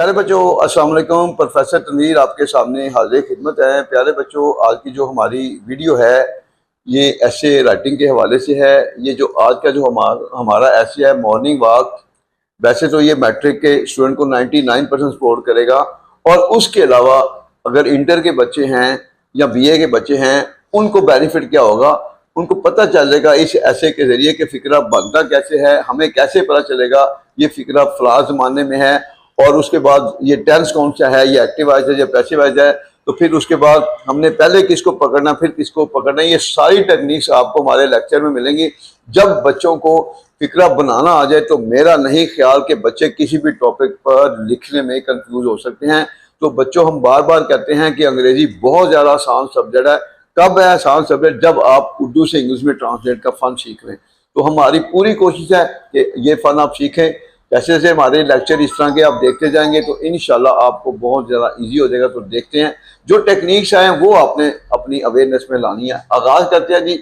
प्यारे बच्चों, अस्सलाम वालेकुम। प्रोफेसर तनवीर आपके सामने हाजिर खिदमत है। प्यारे बच्चों, आज की जो हमारी वीडियो है ये ऐसे राइटिंग के हवाले से है। ये जो आज का जो हमारा ऐसे है मॉर्निंग वॉक, वैसे तो ये मैट्रिक के स्टूडेंट को 99% सपोर्ट करेगा, और उसके अलावा अगर इंटर के बच्चे हैं या बीए के बच्चे हैं उनको बेनिफिट क्या होगा, उनको पता चलेगा इस ऐसे के जरिए कि फ़िक्रा बनता कैसे है, हमें कैसे पता चलेगा ये फ़िक्रा फलां ज़माने में है, और उसके बाद ये टेंस कौन सा है, ये एक्टिव वाइज है या पैसिव वाइज है, तो फिर उसके बाद हमने पहले किसको पकड़ना फिर किसको पकड़ना, ये सारी टेक्निक्स आपको हमारे लेक्चर में मिलेंगी। जब बच्चों को फिक्रा बनाना आ जाए तो मेरा नहीं ख्याल कि बच्चे किसी भी टॉपिक पर लिखने में कंफ्यूज हो सकते हैं। तो बच्चों, हम बार बार कहते हैं कि अंग्रेजी बहुत ज़्यादा आसान सब्जेक्ट है। कब है आसान सब्जेक्ट? जब आप उर्दू से इंग्लिश में ट्रांसलेट का फ़न सीख लें। तो हमारी पूरी कोशिश है कि ये फ़न आप सीखें। जैसे जैसे हमारे लेक्चर इस तरह के आप देखते जाएंगे तो इंशाल्लाह आपको बहुत ज़्यादा इजी हो जाएगा। तो देखते हैं जो टेक्निक्स हैं वो आपने अपनी अवेयरनेस में लानी है। आगाज़ करते हैं जी।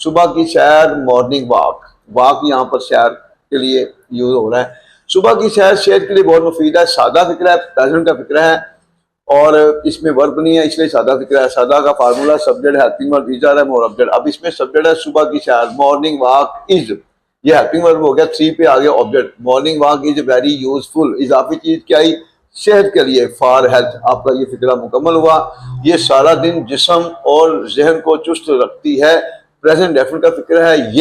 सुबह की सैर, मॉर्निंग वॉक। वॉक यहाँ पर सैर के लिए यूज़ हो रहा है। सुबह की सैर सेहत के लिए बहुत मुफीद है। सादा फिक्रा है, प्रेजेंट का फिक्रा है, और इसमें वर्ब नहीं है इसलिए सादा फिक्रा है। सादा का formula subject helping verb is are है मोर ऑब्जेक्ट। अब इसमें सब्जेक्ट है सुबह की सैर, मॉर्निंग वॉक इज, ये हेल्पिंग वर्ब हो गया। 3 पे आ गया object. Morning walk is very useful. इजाफी चीज क्या आई? सेहत के लिए, फॉर हेल्थ। आपका ये फिक्रा मुकम्मल हुआ। ये सारा दिन जिस्म और जहन को चुस्त रखती है। प्रेजेंट डेफिनेट का फिक्रा है।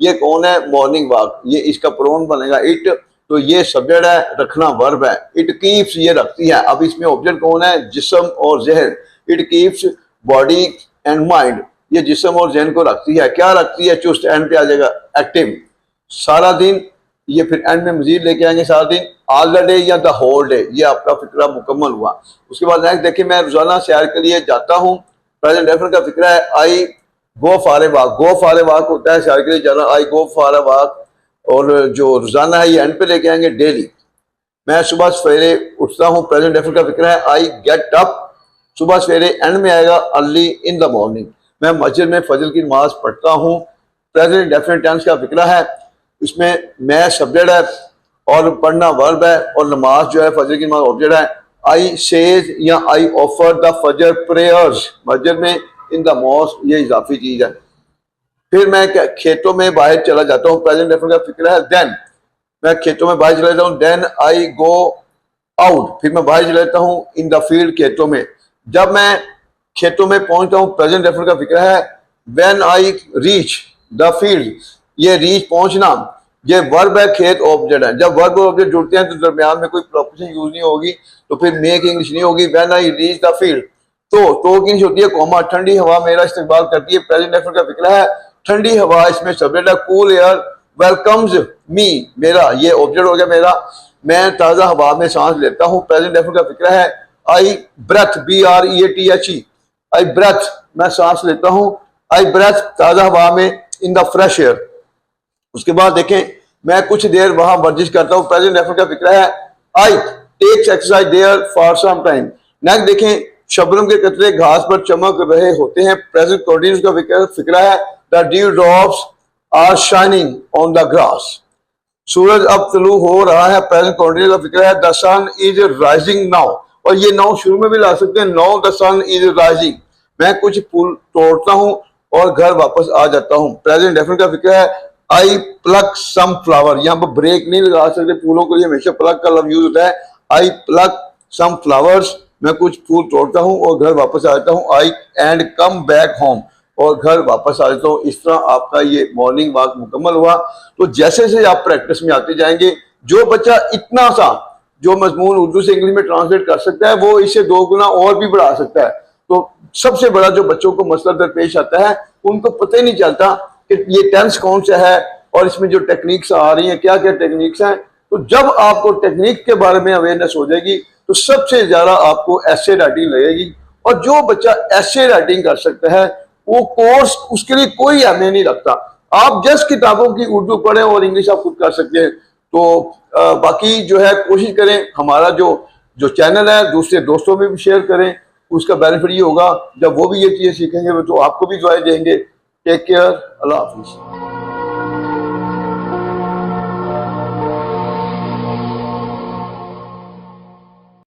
ये कौन है? Morning walk. ये इसका प्रोनाउन बनेगा इट। तो ये सब्जेक्ट है, रखना वर्ब है। इट कीप्स, ये रखती है। अब इसमें ऑब्जेक्ट कौन है? जिस्म और जहन। It keeps body and mind. ये जिस्म और जहन को रखती है। क्या रखती है? चुस्त। एंड पे आ जाएगा एक्टिव। सारा दिन, ये फिर एंड में मजीद लेके आएंगे सारा दिन, ऑल द डे या द होल डे। ये आपका फिक्रा मुकम्मल हुआ। उसके बाद नेक्स्ट देखिए, मैं रोजाना सैर के लिए जाता हूँ। प्रेजेंट डेफिनेट का फिक्रा है I go for a walk. Go for a walk होता है सैर के लिए जाना। I go for a walk. और जो रोजाना है ये एंड पे लेके आएंगे डेली। मैं सुबह सवेरे उठता हूँ। प्रेजेंट डेफिनेट का फिक्रा है आई गेट अप। सुबह सवेरे एंड में आएगा अर्ली इन द मॉर्निंग। मैं मस्जिद में फजल की नमाज पढ़ता हूँ। प्रेजेंट डेफिनेट टेंस का फिक्रा है। इसमें मैं सब्जेक्ट है और पढ़ना वर्ब है, और नमाज जो है फजर की नमाज ऑब्जेक्ट है। आई सेज या आई ऑफर द फजर प्रेयर्स मस्जिद में इन द मॉस्क, ये इजाफी चीज है। फिर मैं खेतों में बाहर चला जाता हूँ। प्रेजेंट डेफिनेट का फिक्रा है देन। मैं खेतों में बाहर चला जाता हूँ। Then I go out. फिर मैं बाहर चला जाता हूँ इन द फील्ड, खेतों में। जब मैं खेतों में पहुंचता हूँ, प्रेजेंट डेफिनेट का फिक्रा है when I reach the field. ये रीच पहुंचना, ये वर्ब है, खेत ऑब्जेक्ट है। जब वर्ब और ऑब्जेक्ट जुड़ते हैं तो दरमियान में कोई प्रपोजिशन यूज नहीं होगी, तो फिर मेक इंग्लिश नहीं होगी। When I reach the field, तो की इंग्लिश होती है कॉमा। ठंडी हवा मेरा इस्तेमाल करती है। प्रेजेंट डेफिनेट का फिक्रा है ठंडी हवा, इसमें सब्जेक्ट है। कूल एयर वेलकम्स मी, मेरा ये ऑब्जेक्ट हो गया मेरा। मैं ताज़ा हवा में सांस लेता हूँ। प्रेजेंट डेफिनेट का फिक्रा है आई ब्रेथ, BREATH। आई ब्रेथ, मैं सांस लेता हूँ। आई ब्रेथ, ताज़ा हवा में, इन द फ्रेश एयर। उसके बाद देखें, मैं कुछ देर वहां वर्जिश करता हूँ। प्रेजेंट डेफिनेट का फिक्रा है I takes exercise there for some time. Next देखें, शबनम के कतरे घास पर चमक रहे होते हैं। प्रेजेंट कंटिन्यूअस का फिक्रा है the dew drops are shining on the grass. सूरज अब तुलू हो रहा है। प्रेजेंट कंटिन्यूअस का फिक्रा है the sun is rising now. और ये नाउ शुरू में भी ला सकते हैं। Now the sun is rising. मैं कुछ फूल तोड़ता हूँ और घर वापस आ जाता हूँ। प्रेजेंट डेफिनेट का फिक्रा है आई प्लक सम फ्लावर। यहाँ पर ब्रेक नहीं लगा सकते, फूलों को हमेशा प्लक का लफ्ज यूज होता है। आई प्लक सम फ्लावर्स, मैं कुछ फूल तोड़ता हूँ और घर वापस आ जाता हूँ। आई एंड कम बैक होम, और घर वापस आ जाता हूँ। इस तरह आपका ये मॉर्निंग वॉक मुकम्मल हुआ। तो जैसे जैसे आप प्रैक्टिस में आते जाएंगे, जो बच्चा इतना सा जो मजमून उर्दू से इंग्लिश में ट्रांसलेट कर सकता है वो इसे 2 गुना और भी बढ़ा सकता है। तो सबसे बड़ा जो बच्चों को मसला दरपेश आता है, उनको पता ही नहीं चलता कि ये टेंस कौन सा है और इसमें जो टेक्निक्स आ रही हैं क्या क्या टेक्निक्स हैं। तो जब आपको टेक्निक के बारे में अवेयरनेस हो जाएगी तो सबसे ज्यादा आपको ऐसे राइटिंग लगेगी। और जो बच्चा ऐसे राइटिंग कर सकता है वो कोर्स उसके लिए कोई अहमियत नहीं रखता। आप जस्ट किताबों की उर्दू पढ़ें और इंग्लिश आप खुद कर सकते हैं। तो बाकी जो है कोशिश करें हमारा जो चैनल है दूसरे दोस्तों में भी शेयर करें। उसका बेनिफिट ये होगा जब वो भी ये चीजें सीखेंगे तो आपको भी दुआएं देंगे। टेक केयर, अल्लाह हाफिज।